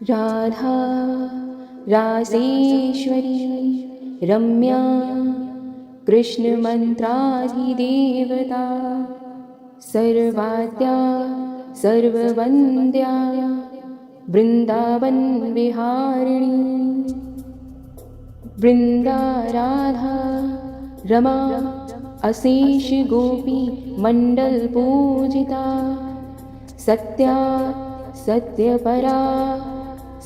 राधा रासेश्वरी रम्या कृष्णमन्त्राधिदेवता सर्वाद्या सर्ववन्द्या वृन्दावनविहारिणी वृन्दा राधा रमा अशेष गोपी मण्डलपूजिता सत्या सत्यपरा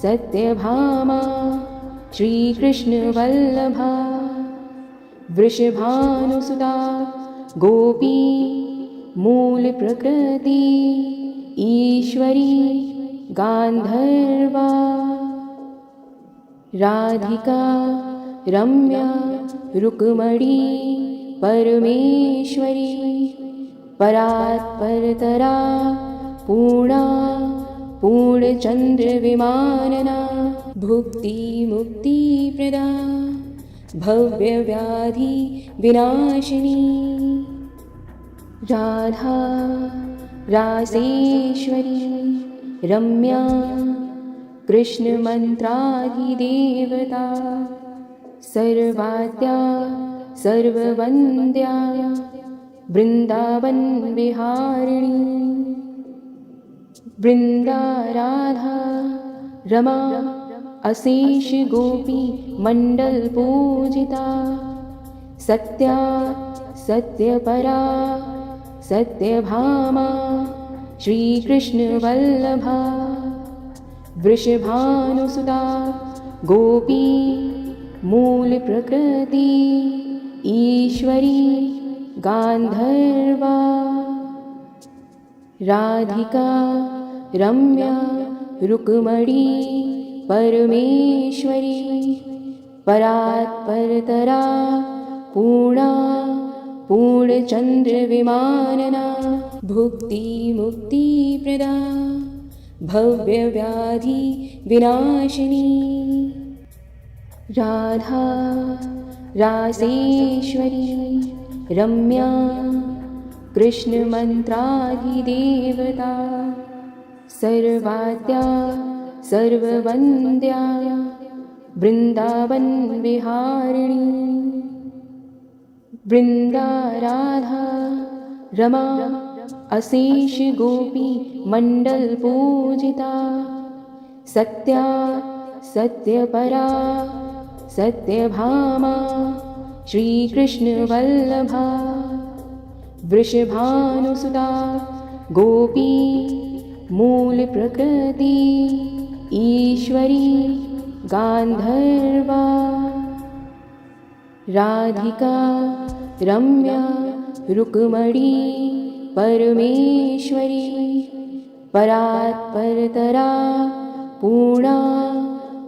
सत्यभामा श्रीकृष्णवल्लभा वृषभानुसुता गोपी मूलप्रकृति ईश्वरी गान्धर्वा राधिका रम्या रुक्मणी परमेश्वरी परात्परतरा पूर्णा पूर्णचन्द्रविमानना भुक्तिमुक्तिप्रदा भव्यव्याधिविनाशिनी राधा रासेश्वरी रम्या कृष्णमन्त्राधिदेवता सर्वाद्या सर्ववन्द्या वृन्दावनविहारिणी वृन्दा राधा रमा अशेष गोपी मण्डलपूजिता सत्या सत्यपरा सत्यभामा श्रीकृष्णवल्लभा वृषभानुसुता गोपी मूलप्रकृति ईश्वरी गान्धर्वा राधिका रम्या रुक्मणी परमेश्वरी परात्परतरा पूर्णा पूर्णचन्द्रविमानना भुक्तिमुक्तिप्रदा भव्यव्याधिविनाशिनी राधा रासेश्वरी रम्या कृष्णमन्त्राधिदेवता सर्वाद्या सर्ववन्द्या वृन्दावनविहारिणी वृन्दा राधा रमा अशेष गोपी मण्डलपूजिता सत्या सत्यपरा सत्यभामा श्रीकृष्णवल्लभा वृषभानुसुता गोपी मूलप्रकृति ईश्वरी गान्धर्वा राधिका रम्या रुक्मणी परमेश्वरी परात्परतरा पूर्णा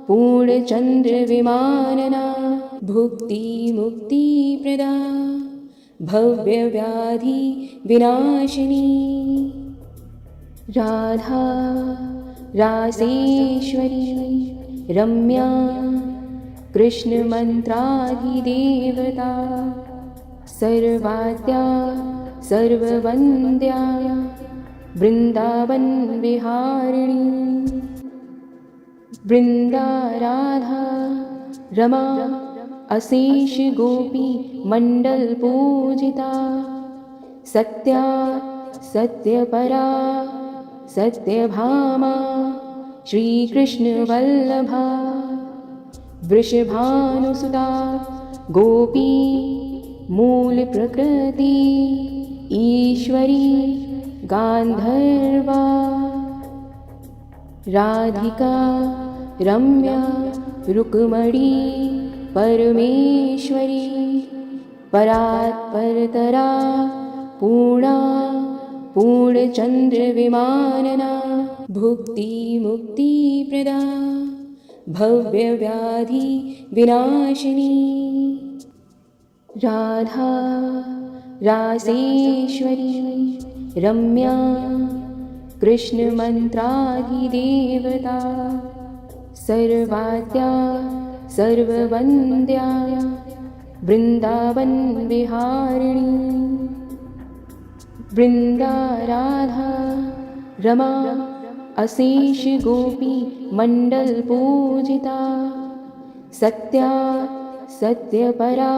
पूर्णचन्द्रविमानना भुक्तिमुक्तिप्रदा भव्यव्याधिविनाशिनी राधा रासेश्वरी रम्या कृष्णमन्त्राधिदेवता सर्वाद्या सर्ववन्द्या वृन्दावनविहारिणी वृन्दा राधा रमा अशेष गोपी मण्डलपूजिता सत्या सत्यपरा सत्यभामा श्रीकृष्णवल्लभा वृषभानुसुता गोपी मूलप्रकृति ईश्वरी गान्धर्वा राधिका रम्या रुक्मणी परमेश्वरी परात्परतरा पूर्णा पूर्णचन्द्रविमानना भुक्तिमुक्तिप्रदा भव्यव्याधिविनाशिनी राधा रासेश्वरी रम्या कृष्णमन्त्राधिदेवता सर्वाद्या सर्ववन्द्या वृन्दावनविहारिणी वृन्दा राधा रमा अशेष गोपी मंडल पूजिता सत्या सत्यपरा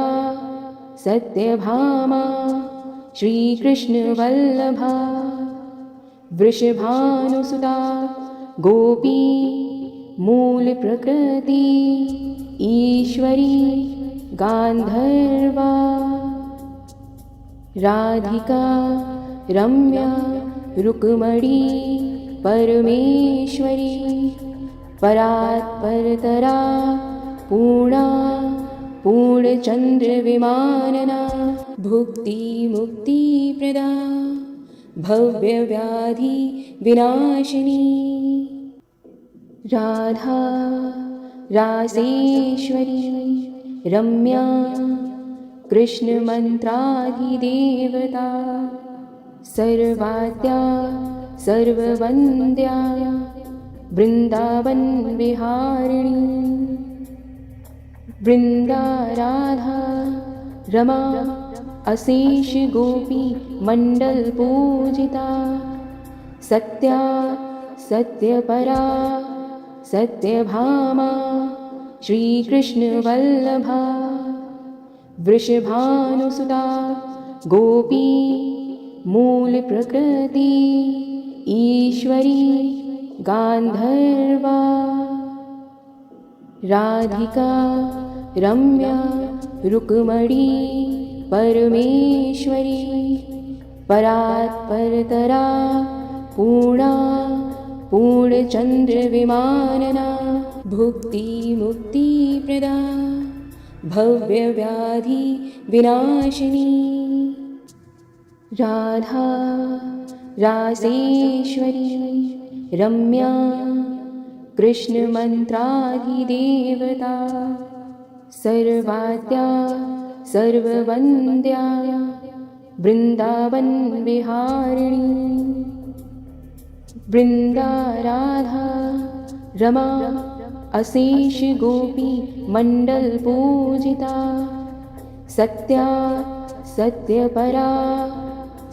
सत्यभामा श्री कृष्ण वल्लभा वृषभानुसुता गोपी मूल प्रकृति ईश्वरी गांधर्वा राधिका रम्या रुक्मणी परमेश्वरी परात्परतरा पूर्णा पूर्णचन्द्रविमानना भुक्ति मुक्तिप्रदा भव्यव्याधि विनाशिनी राधा रासेश्वरी रम्या कृष्णमन्त्राधिदेवता सर्वाद्या सर्ववन्द्या वृन्दावन विहारिणी वृन्दा राधा रमा अशेष गोपी मंडल पूजिता सत्या सत्यपरा सत्यभामा श्री कृष्ण वल्लभा वृषभानुसुता गोपी मूल प्रकृति ईश्वरी गांधर्वा राधिका रम्या रुक्मणी परमेश्वरी परात्परतरा पूर्णा पूर्णचन्द्रविमानना भुक्ति मुक्तिप्रदा भव्यव्याधि विनाशिनी राधा रासेश्वरी रम्या कृष्णमन्त्राधिदेवता सर्वाद्या सर्ववन्द्या वृन्दावन विहारिणी वृन्दा राधा रमा अशेष गोपी मंडल पूजिता सत्या सत्यपरा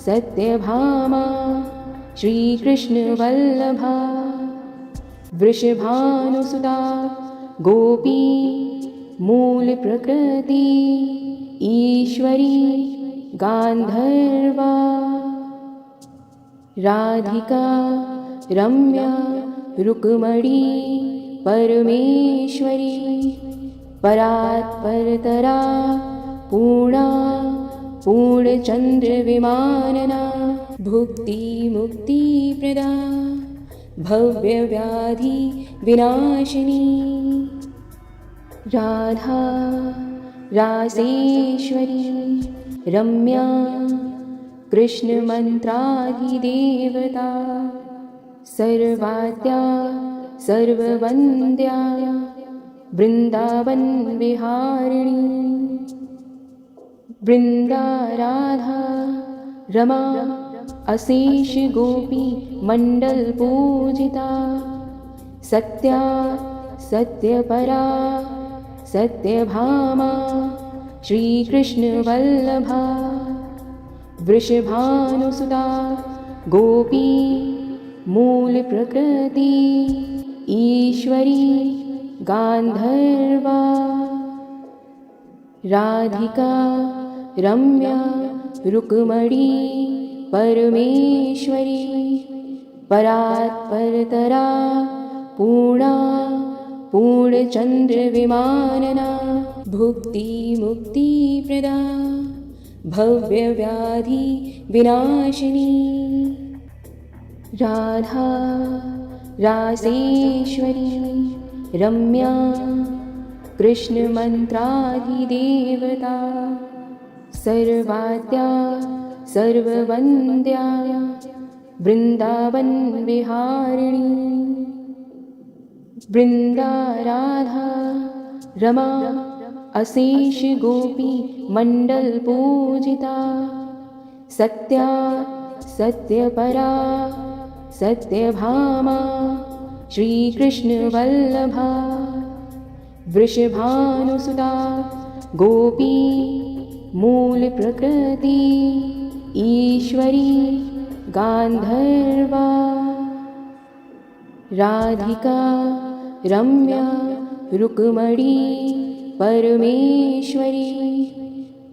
सत्यभामा श्री कृष्ण वल्लभा वृषभानुसुता गोपी मूल प्रकृति ईश्वरी गांधर्वा राधिका रम्या रुक्मणी परमेश्वरी परात्परतरा पूर्णा पूर्णचन्द्रविमानना भुक्ति मुक्तिप्रदा भव्यव्याधि विनाशिनी राधा रासेश्वरी रम्या कृष्णमन्त्राधिदेवता सर्वाद्या सर्ववन्द्या वृन्दावन विहारिणी वृन्दा राधा रमा अशेष गोपी मंडल पूजिता सत्या सत्यपरा सत्यभामा श्री कृष्ण वल्लभा वृषभानुसुता गोपी मूल प्रकृति ईश्वरी गांधर्वा राधिका रम्या रुक्मणी परमेश्वरी परात्परतरा पूर्णा पूर्णचन्द्रविमानना भुक्ति मुक्तिप्रदा भव्यव्याधि विनाशिनी राधा रासेश्वरी रम्या कृष्णमन्त्राधिदेवता सर्वाद्या सर्ववन्द्या वृन्दावन विहारिणी वृन्दा राधा रमा अशेष गोपी मंडल पूजिता सत्या सत्यपरा सत्यभामा श्री कृष्ण वल्लभा वृषभानुसुता गोपी मूल प्रकृति ईश्वरी गांधर्वा राधिका रम्या रुक्मणी परमेश्वरी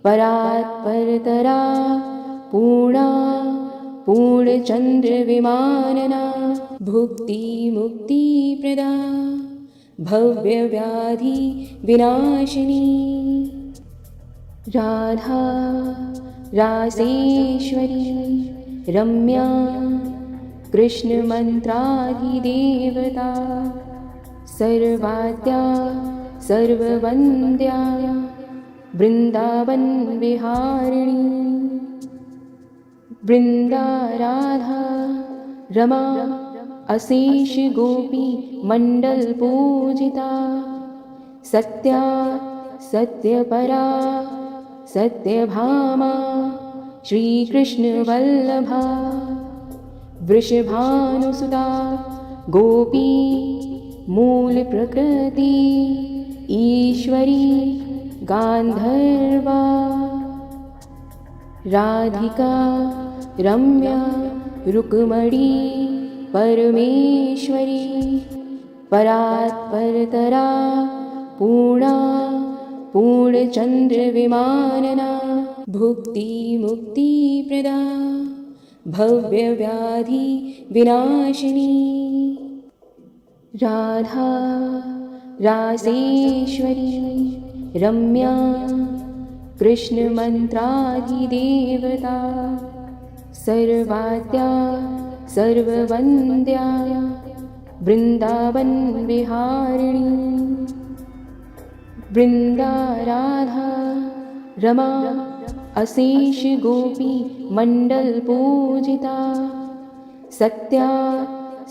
परात्परतरा पूर्णा पूर्णचन्द्रविमानना भुक्तिमुक्तिप्रदा भव्यव्याधि विनाशिनी राधा रासेश्वरी रम्या कृष्णमन्त्राधिदेवता सर्वाद्या सर्ववन्द्या वृन्दावनविहारिणी वृन्दा राधा रमा अशेष गोपी मण्डलपूजिता सत्या सत्यपरा सत्यभामा श्रीकृष्णवल्लभा वृषभानुसुता गोपी मूलप्रकृति ईश्वरी गान्धर्वा राधिका रम्या रुक्मणी परमेश्वरी परात्परतरा पूर्णा पूर्णचन्द्रविमानना भुक्तिमुक्तिप्रदा भव्यव्याधि विनाशिनी राधा रासेश्वरी रम्या कृष्णमन्त्राधिदेवता सर्वाद्या सर्ववन्द्या वृन्दावनविहारिणी वृन्दा राधा रमा अशेष गोपी मण्डलपूजिता सत्या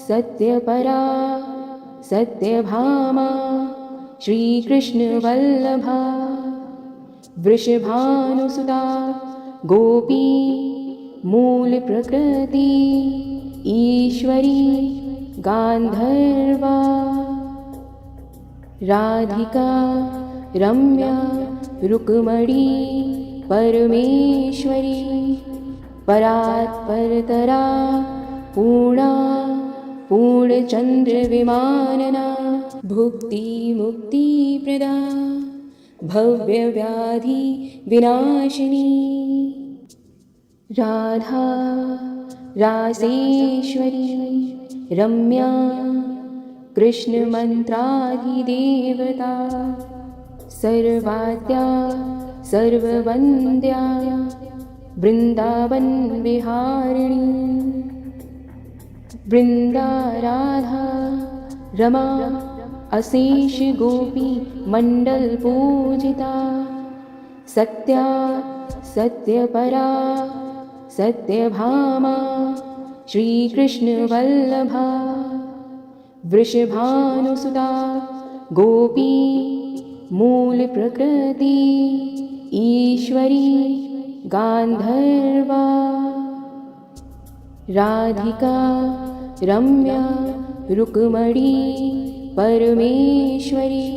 सत्यपरा सत्यभामा श्रीकृष्णवल्लभा वृषभानुसुता गोपी मूलप्रकृति ईश्वरी गान्धर्वा राधिका रम्या रुक्मणी परमेश्वरी परात्परतरा पूर्णा पूर्णचन्द्रविमानना भुक्तिमुक्तिप्रदा भव्यव्याधि विनाशिनी राधा रासेश्वरी रम्या कृष्णमन्त्राधिदेवता सर्वाद्या सर्ववन्द्या वृन्दावनविहारिणी वृन्दा राधा रमा अशेष गोपी मण्डलपूजिता सत्या सत्यपरा सत्यभामा श्रीकृष्णवल्लभा वृषभानुसुता गोपी मूलप्रकृति ईश्वरी गान्धर्वा राधिका रम्या रुक्मणी परमेश्वरी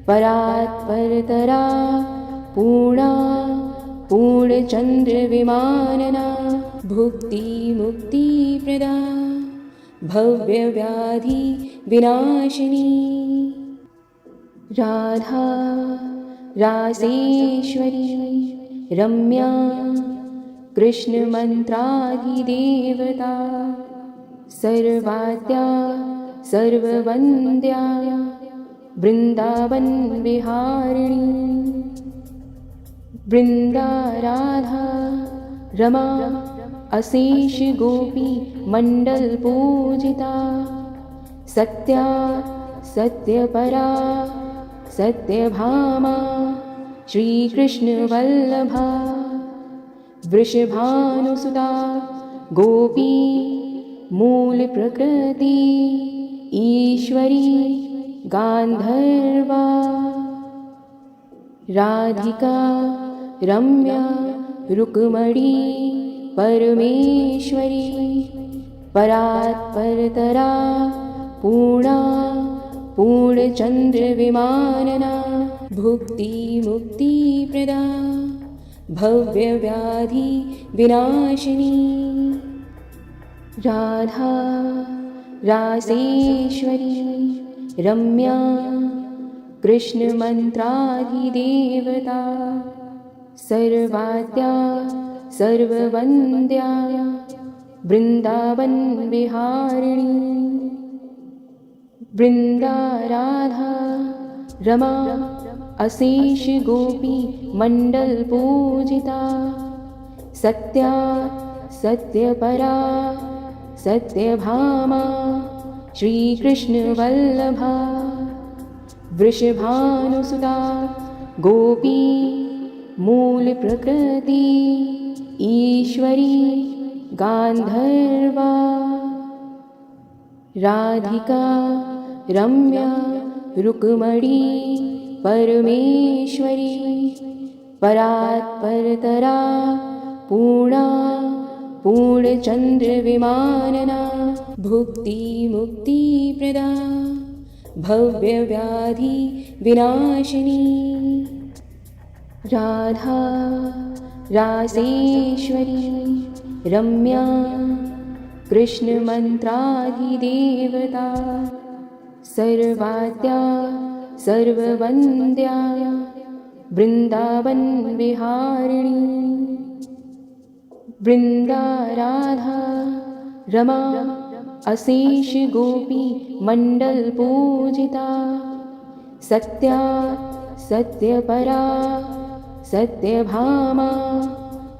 परात्परतरा पूर्णा पूर्णचन्द्रविमानना भुक्तिमुक्तिप्रदा भव्यव्याधि विनाशिनी राधा रासेश्वरी रम्या कृष्णमन्त्राधिदेवता सर्वाद्या सर्ववन्द्या वृन्दावनविहारिणी वृन्दा राधा रमा अशेष गोपी मण्डलपूजिता सत्या सत्यपरा सत्यभामा श्रीकृष्णवल्लभा वृषभानुसुता गोपी मूलप्रकृति ईश्वरी गान्धर्वा राधिका रम्या रुक्मणी परमेश्वरी परात्परतरा पूर्णा पूर्णचन्द्रविमानना भुक्तिमुक्तिप्रदा भव्यव्याधि विनाशिनी राधा रासेश्वरी रम्या कृष्णमन्त्राधिदेवता सर्वाद्या सर्ववन्द्या वृन्दावनविहारिणी वृन्दाराधा रमा अशेष गोपी मण्डलपूजिता सत्या सत्यपरा सत्यभामा श्रीकृष्णवल्लभा वृषभानुसुता गोपी मूलप्रकृति ईश्वरी गान्धर्वा राधिका रम्या रुक्मणी परमेश्वरी परात्परतरा पूर्णा पूर्णचन्द्रविमानना भुक्तिमुक्तिप्रदा भव्यव्याधिविनाशिनी राधा रासेश्वरी रम्या कृष्णमन्त्राधिदेवता सर्वाद्या सर्ववन्द्या वृन्दावनविहारिणी वृन्दाराधा रमा अशेष गोपी मण्डलपूजिता सत्या सत्यपरा सत्यभामा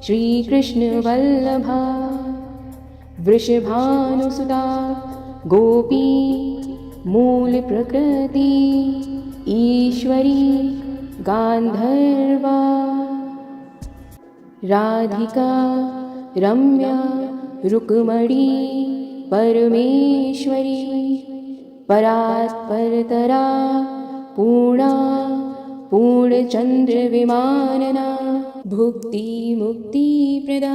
श्रीकृष्णवल्लभा वृषभानुसुता गोपी मूलप्रकृति ईश्वरी गान्धर्वा राधिका रम्या रुक्मणी परमेश्वरी परात्परतरा पूर्णा पूर्णचन्द्रविमानना भुक्तिमुक्तिप्रदा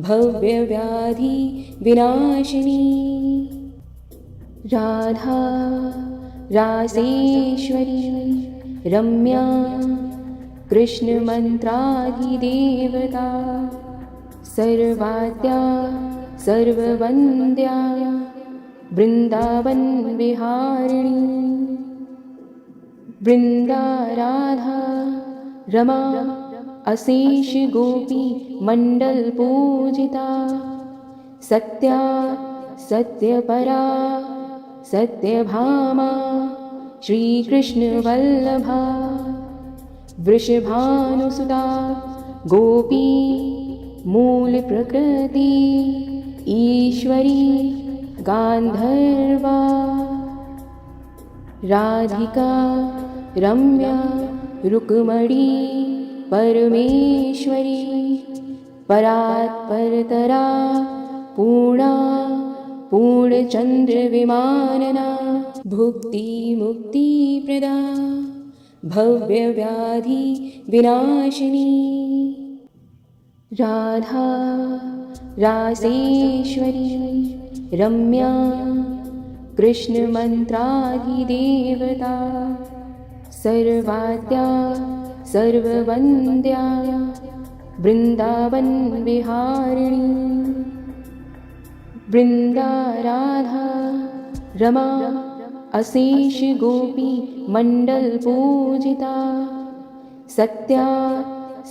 भव्यव्याधिविनाशिनी राधा रासेश्वरी रम्या कृष्णमन्त्राधिदेवता सर्वाद्या सर्ववन्द्या वृन्दावनविहारिणी वृन्दाराधा रमा अशेष गोपी मण्डलपूजिता सत्या सत्यपरा सत्यभामा श्रीकृष्णवल्लभा वृषभानुसुता गोपी मूलप्रकृति ईश्वरी गान्धर्वा राधिका रम्या रुक्मणी परमेश्वरी परात्परतरा पूर्णा पूर्णचन्द्रविमानना भुक्तिमुक्तिप्रदा भव्यव्याधिविनाशिनी राधा रासेश्वरी रम्या कृष्णमन्त्राधिदेवता सर्वाद्या सर्ववन्द्या वृन्दावनविहारिणी वृन्दाराधा रमा अशेष गोपी मण्डलपूजिता सत्या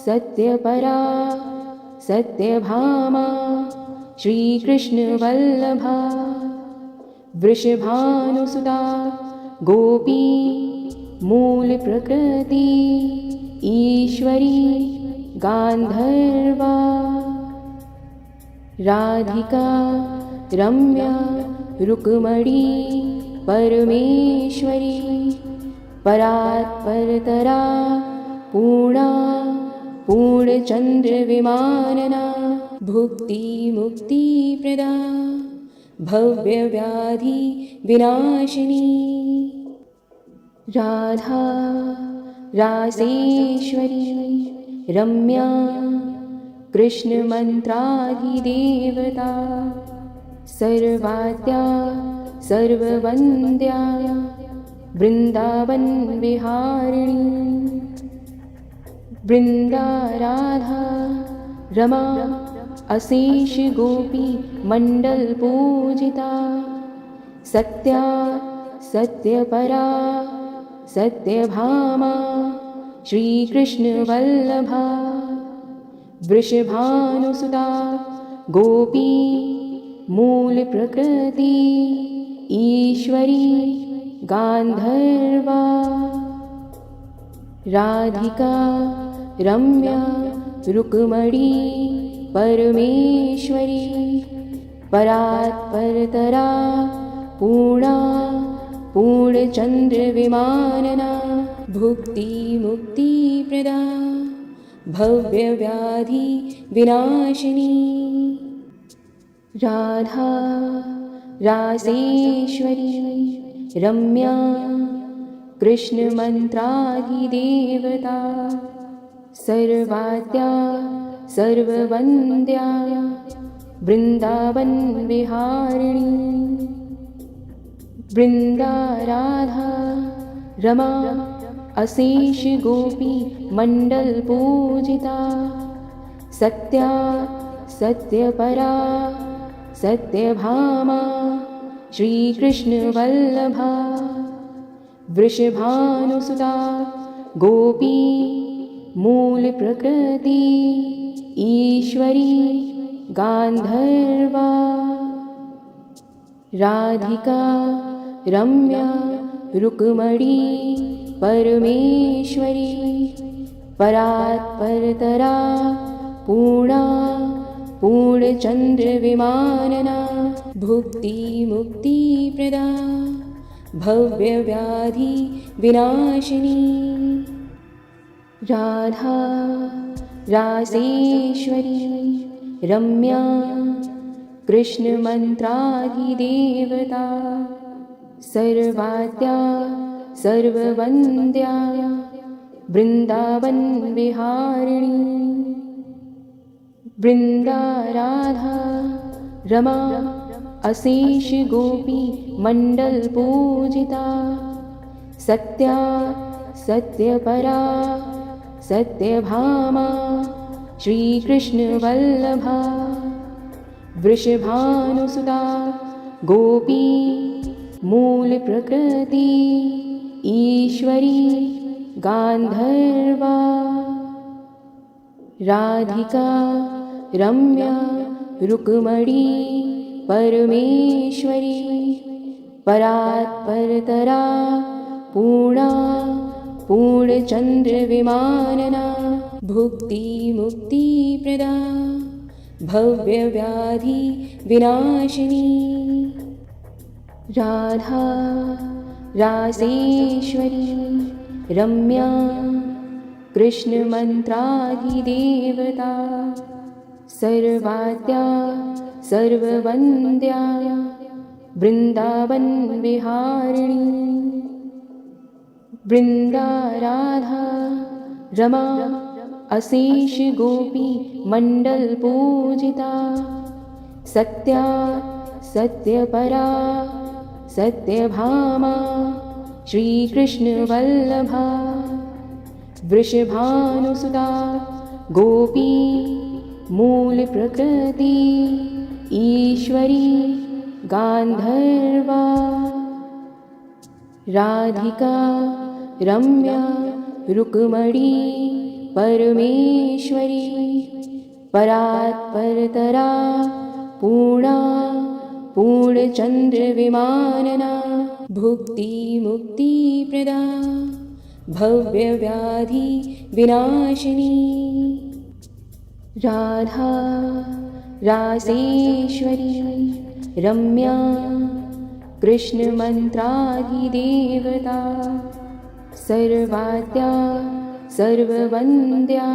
सत्यपरा सत्यभामा श्रीकृष्णवल्लभा वृषभानुसुता गोपी मूलप्रकृति ईश्वरी गान्धर्वा राधिका रम्या रुक्मणी परमेश्वरी परात्परतरा पूर्णा पूर्णचन्द्रविमानना भुक्तिमुक्तिप्रदा भव्यव्याधिविनाशिनी राधा रासेश्वरी रम्या कृष्णमन्त्राधिदेवता सर्वाद्या सर्ववन्द्या वृन्दावनविहारिणी वृन्दाराधा रमा अशेष गोपी मण्डलपूजिता सत्या सत्यपरा सत्यभामा श्रीकृष्णवल्लभा वृषभानुसुता गोपी मूलप्रकृति ईश्वरी गान्धर्वा राधिका रम्या रुक्मणी परमेश्वरी परात्परतरा पूर्णा पूर्णचन्द्रविमानना भुक्तिमुक्तिप्रदा भव्यव्याधि विनाशिनी राधा रासेश्वरी रम्या कृष्णमन्त्राधिदेवता सर्वाद्या सर्ववन्द्या वृन्दावनविहारिणी वृन्दा राधा रमा अशेष गोपी मण्डलपूजिता सत्या सत्यपरा सत्यभामा श्रीकृष्णवल्लभा वृषभानुसुता गोपी मूलप्रकृति ईश्वरी गान्धर्वा राधिका रम्या रुक्मणी परमेश्वरी परात्परतरा पूर्णा पूर्णचन्द्रविमानना भुक्तिमुक्तिप्रदा भव्यव्याधि विनाशिनी राधा रासेश्वरी रम्या कृष्णमन्त्राधिदेवता सर्वाद्या सर्ववन्द्या वृन्दावनविहारिणी वृन्दा राधा रमा अशेष गोपी मण्डलपूजिता सत्या सत्यपरा सत्यभामा श्रीकृष्णवल्लभा वृषभानुसुता गोपी मूलप्रकृति ईश्वरी गान्धर्वा राधिका रम्या रुक्मणी परमेश्वरी परात्परतरा पूर्णा पूर्णचन्द्रविमानना भुक्तिमुक्तिप्रदा भव्यव्याधि विनाशिनी राधा रासेश्वरी रम्या कृष्णमन्त्राधिदेवता सर्वाद्या सर्ववन्द्या वृन्दावनविहारिणी वृन्दा राधा रमा अशेष गोपी मण्डलपूजिता सत्या सत्यपरा सत्यभामा श्रीकृष्णवल्लभा वृषभानुसुता गोपी मूलप्रकृति ईश्वरी गान्धर्वा राधिका रम्या रुक्मणी परमेश्वरी परात्परतरा पूर्णा पूर्णचन्द्रविमानना भुक्तिमुक्तिप्रदा भव्यव्याधि विनाशिनी राधा रासेश्वरी रम्या कृष्णमन्त्राधिदेवता सर्वाद्या सर्ववन्द्या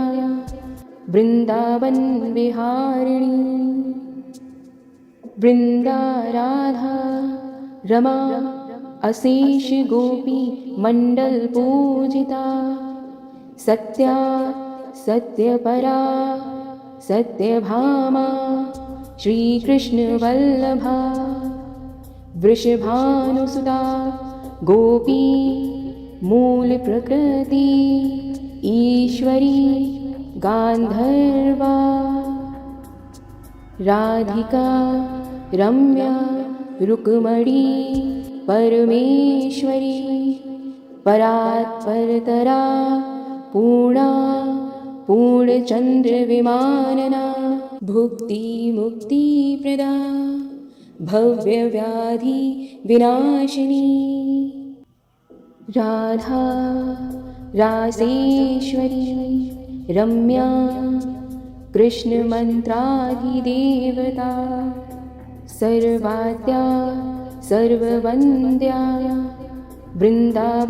वृन्दावनविहारिणी वृन्दा राधा रमा अशेष गोपी मण्डलपूजिता सत्या सत्यपरा सत्यभामा श्रीकृष्णवल्लभा वृषभानुसुता गोपी मूलप्रकृति ईश्वरी गान्धर्वा राधिका रम्या रुक्मणी परमेश्वरी परात्परतरा पूर्णा पूर्णचन्द्रविमानना भुक्तिमुक्तिप्रदा भव्यव्याधि विनाशिनी राधा रासेश्वरी रम्या कृष्णमन्त्राधिदेवता सर्वाद्या सर्ववन्द्या वृन्दावनविहारिणी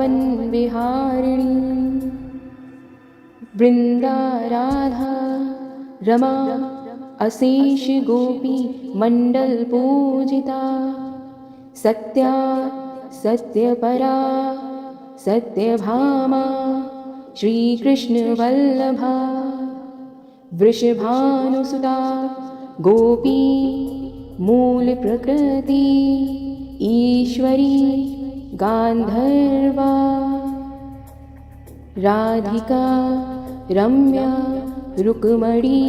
वृन्दा राधा रमा अशेष गोपी मण्डलपूजिता सत्या सत्यपरा सत्यभामा श्रीकृष्णवल्लभा वृषभानुसुता गोपी मूलप्रकृति ईश्वरी गान्धर्वा राधिका रम्या रुक्मणी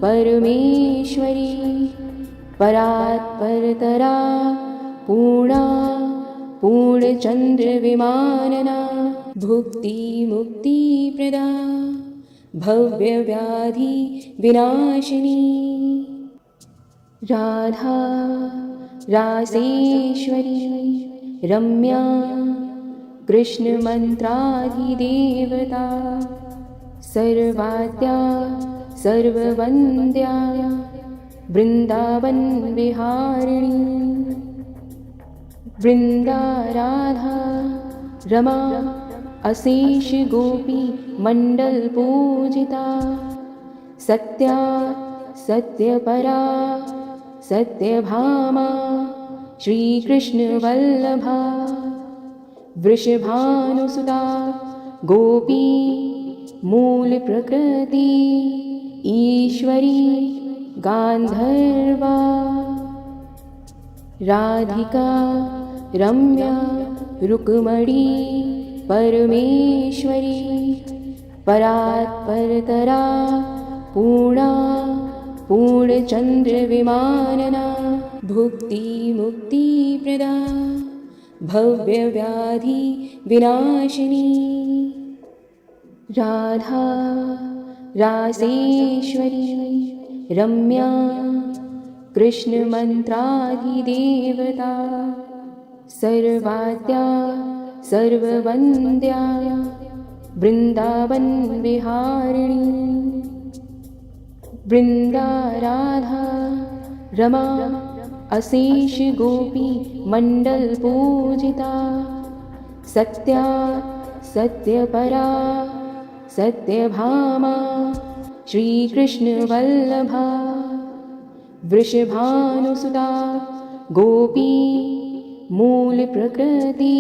परमेश्वरी परात्परतरा पूर्णा पूर्णचन्द्रविमानना भुक्तिमुक्तिप्रदा भव्यव्याधि विनाशिनी राधा रासेश्वरी रम्या कृष्णमन्त्राधिदेवता सर्वाद्या सर्ववन्द्या वृन्दावनविहारिणी वृन्दा राधा रमा अशेष गोपी मण्डलपूजिता सत्या सत्यपरा सत्यभामा श्रीकृष्णवल्लभा वृषभानुसुता गोपी मूलप्रकृति ईश्वरी गान्धर्वा राधिका रम्या रुक्मणी परमेश्वरी परात्परतरा पूर्णा पूर्णचन्द्रविमानना भुक्तिमुक्तिप्रदा भव्यव्याधि विनाशिनी राधा रासेश्वरी रम्या कृष्णमन्त्राधिदेवता सर्वाद्या सर्ववन्द्या वृन्दावनविहारिणी वृन्दा राधा रमा अशेष गोपी मण्डलपूजिता सत्या सत्यपरा सत्यभामा श्रीकृष्णवल्लभा वृषभानुसुता गोपी मूलप्रकृति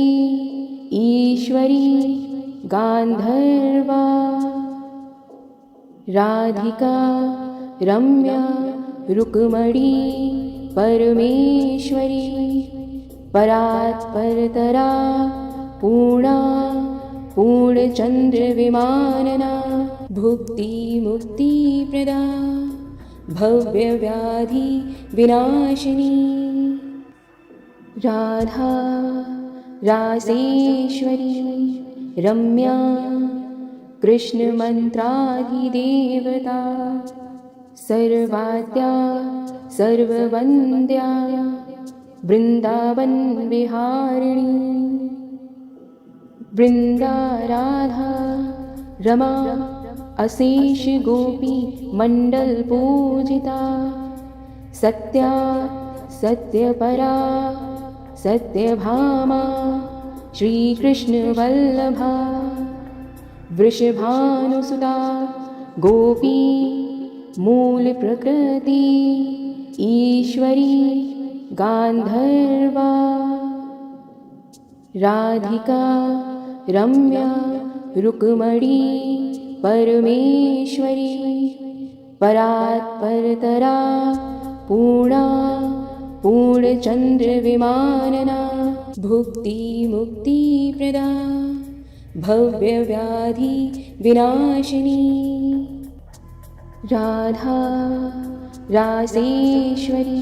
ईश्वरी गान्धर्वा राधिका रम्या रुक्मणी परमेश्वरी परात्परतरा पूर्णा पूर्णचन्द्रविमानना भुक्तिमुक्तिप्रदा भव्यव्याधि विनाशिनी राधा रासेश्वरी रम्या कृष्णमन्त्राधिदेवता सर्वाद्या सर्ववन्द्या वृन्दावनविहारिणी वृन्दा राधा रमा अशेष गोपी मण्डलपूजिता सत्या सत्यपरा सत्यभामा श्रीकृष्णवल्लभा वृषभानुसुता गोपी मूलप्रकृति ईश्वरी गान्धर्वा राधिका रम्या रुक्मणी परमेश्वरी परात्परतरा पूर्णा पूर्णचन्द्रविमानना भुक्तिमुक्तिप्रदा भव्यव्याधि विनाशिनी राधा रासेश्वरी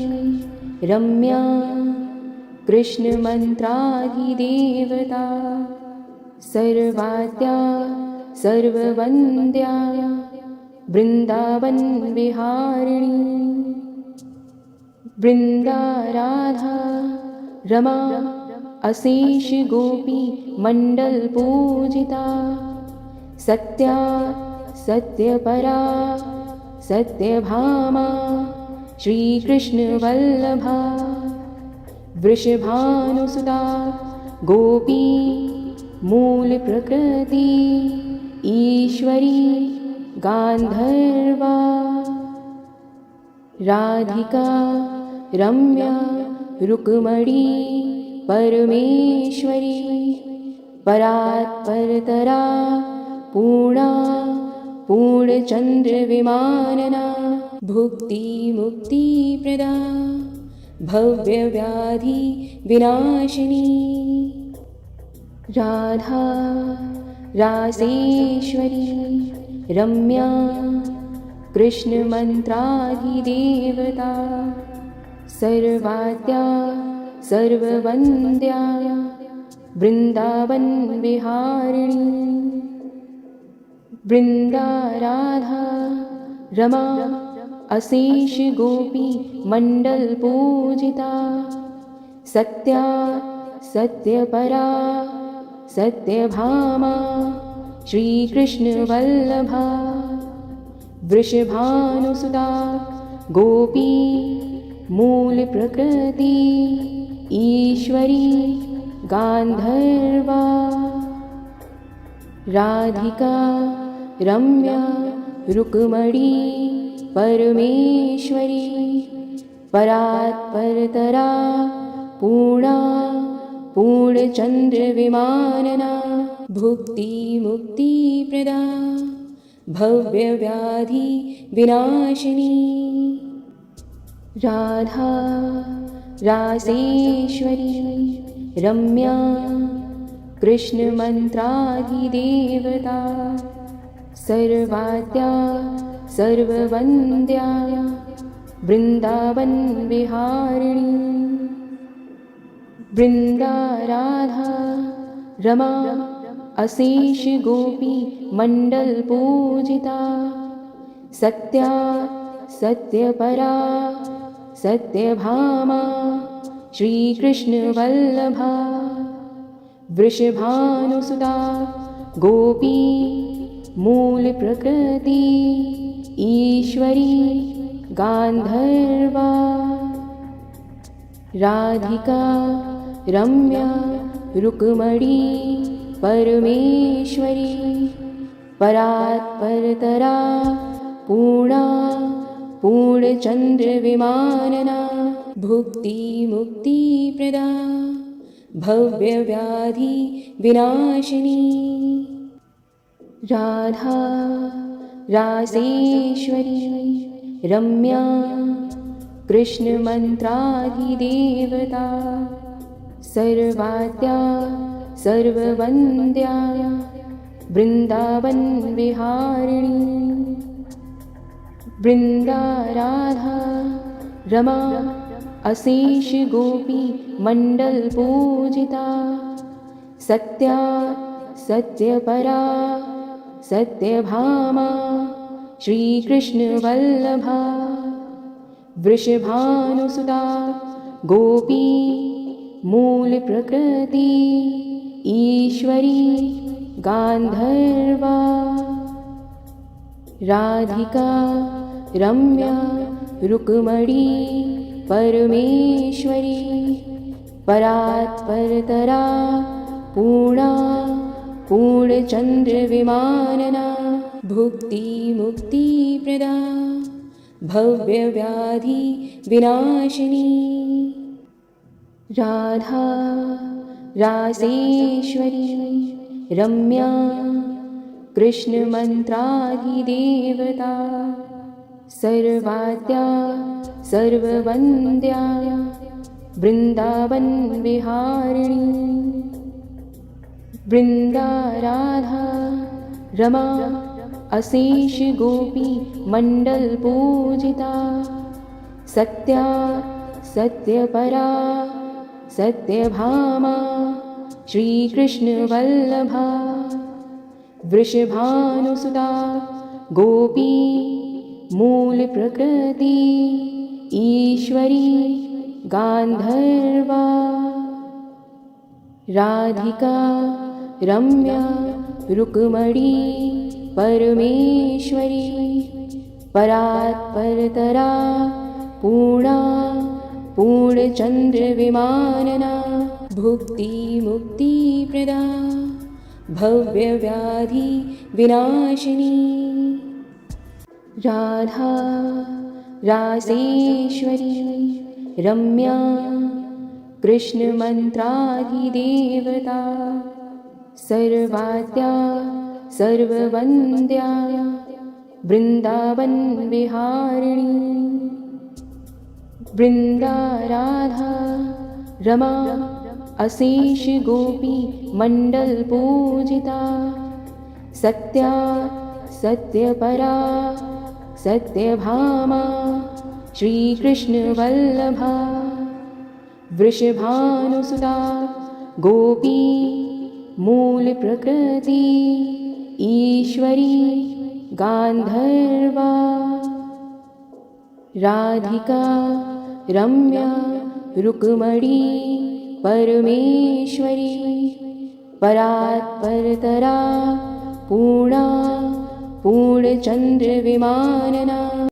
रम्या कृष्णमन्त्राधिदेवता सर्वाद्या सर्ववन्द्या वृन्दावनविहारिणी वृन्दाराधा रमा अशेष गोपी मण्डलपूजिता सत्या सत्यपरा सत्यभामा श्रीकृष्णवल्लभा वृषभानुसुता गोपी मूलप्रकृति ईश्वरी गान्धर्वा राधिका रम्या रुक्मणी परमेश्वरी परात्परतरा पूर्णा पूर्णचन्द्रविमानना भुक्तिमुक्तिप्रदा भव्यव्याधि विनाशिनी राधा रासेश्वरी रम्या कृष्णमन्त्राधिदेवता सर्वाद्या सर्ववन्द्या वृन्दावनविहारिणी वृन्दाराधा रमा अशेष गोपी मण्डलपूजिता सत्या सत्यपरा सत्यभामा श्रीकृष्णवल्लभा वृषभानुसुता गोपी मूलप्रकृति ईश्वरी गान्धर्वा राधिका रम्या रुक्मणी परमेश्वरी परात्परतरा पूर्णा पूर्णचन्द्रविमानना भुक्तिमुक्तिप्रदा भव्यव्याधि विनाशिनी राधा रासेश्वरी रम्या कृष्णमन्त्राधिदेवता सर्वाद्या सर्ववन्द्या वृन्दावनविहारिणी वृन्दाराधा रमा अशेष गोपी मण्डलपूजिता सत्या सत्यपरा सत्यभामा श्रीकृष्णवल्लभा वृषभानुसुता गोपी मूलप्रकृति ईश्वरी गान्धर्वा राधिका रम्या रुक्मणी परमेश्वरी परात्परतरा पूर्णा पूर्णचन्द्रविमानना भुक्तिमुक्तिप्रदा भव्यव्याधि विनाशिनी राधा रासेश्वरी रम्या कृष्णमन्त्राधिदेवता सर्वाद्या सर्ववन्द्या वृन्दावनविहारिणी वृन्दाराधा रमा अशेष गोपी मण्डलपूजिता सत्या सत्यपरा सत्यभामा श्रीकृष्णवल्लभा वृषभानुसुता गोपी मूलप्रकृति ईश्वरी गान्धर्वा राधिका रम्या रुक्मणी परमेश्वरी परात्परतरा पूर्णा पूर्णचन्द्रविमानना भुक्तिमुक्तिप्रदा भव्यव्याधि विनाशिनी राधा रासेश्वरी रम्या कृष्णमन्त्राधिदेवता सर्वाद्या सर्ववन्द्या वृन्दावनविहारिणी वृन्दाराधा रमा अशेष गोपी मण्डलपूजिता सत्या सत्यपरा सत्यभामा श्रीकृष्णवल्लभा वृषभानुसुता गोपी मूलप्रकृति ईश्वरी गान्धर्वा राधिका रम्या रुक्मणी परमेश्वरी परात्परतरा पूर्णा पूर्णचन्द्रविमानना भुक्तिमुक्तिप्रदा भव्यव्याधिविनाशिनी राधा रासेश्वरी रम्या कृष्णमन्त्राधिदेवता सर्वाद्या सर्ववन्द्या वृन्दावनविहारिणी वृन्दा राधा रमा अशेष गोपी मण्डलपूजिता सत्या सत्यपरा सत्यभामा श्रीकृष्णवल्लभा वृषभानुसुता गोपी मूलप्रकृति ईश्वरी गान्धर्वा राधिका रम्या रुक्मणी परमेश्वरी परात्परतरा पूर्णा पूर्णचन्द्रविमानना